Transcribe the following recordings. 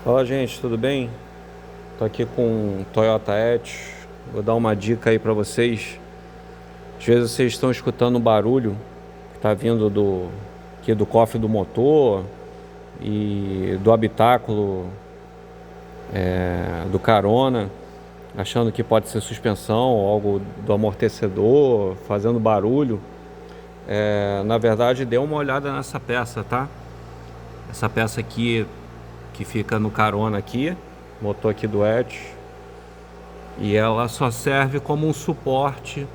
Fala, gente, tudo bem? Tô aqui com o Toyota Etios. Vou dar uma dica aí para vocês. Às vezes vocês estão escutando um barulho que tá vindo aqui do cofre do motor e do habitáculo do carona, achando que pode ser suspensão ou algo do amortecedor fazendo barulho. Na verdade, dê uma olhada nessa peça, tá? Essa peça aqui que fica no carona aqui, motor aqui do Etios. E ela só serve como um suporte,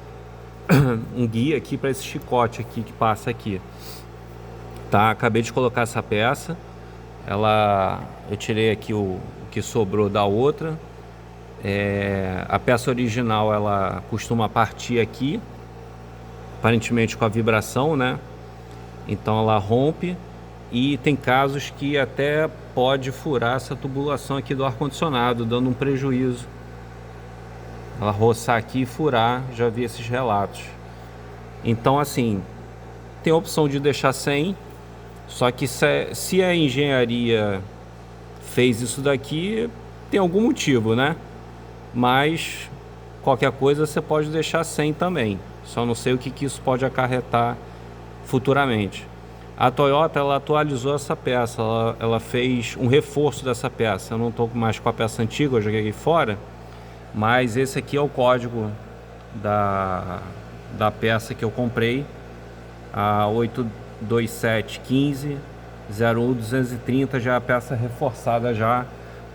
um guia aqui para esse chicote aqui que passa aqui. Tá, acabei de colocar essa peça. Eu tirei aqui o que sobrou da outra. A peça original ela costuma partir aqui, aparentemente com a vibração, né? Então ela rompe e tem casos que até pode furar essa tubulação aqui do ar-condicionado, dando um prejuízo. Ela roçar aqui e furar, já vi esses relatos. Então assim, tem a opção de deixar sem, só que se a engenharia fez isso daqui, tem algum motivo, né? Mas qualquer coisa você pode deixar sem também. Só não sei o que isso pode acarretar futuramente. A Toyota ela atualizou essa peça, ela fez um reforço dessa peça. Eu não estou mais com a peça antiga, eu joguei fora. Mas esse aqui é o código da peça que eu comprei, a 82715-01230, já é a peça reforçada já.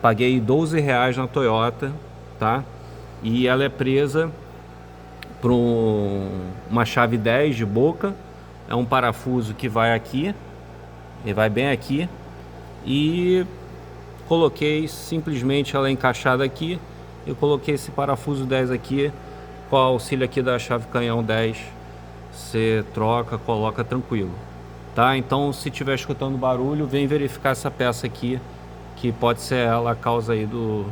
Paguei R$12 na Toyota, tá? E ela é presa por uma chave 10 de boca. É um parafuso que vai aqui, e vai bem aqui. E coloquei simplesmente ela encaixada aqui. Eu coloquei esse parafuso 10 aqui, com o auxílio aqui da chave canhão 10. Você troca, coloca tranquilo, tá? Então, se estiver escutando barulho, vem verificar essa peça aqui, que pode ser ela a causa aí do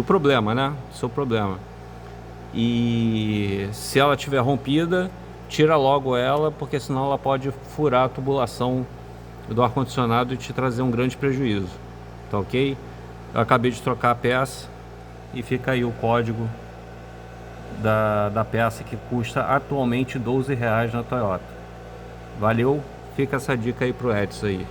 problema, né? Do seu problema. E se ela estiver rompida, tira logo ela, porque senão ela pode furar a tubulação do ar-condicionado e te trazer um grande prejuízo, tá ok? Eu acabei de trocar a peça e fica aí o código da peça, que custa atualmente R$12 na Toyota. Valeu, fica essa dica aí pro Edson aí.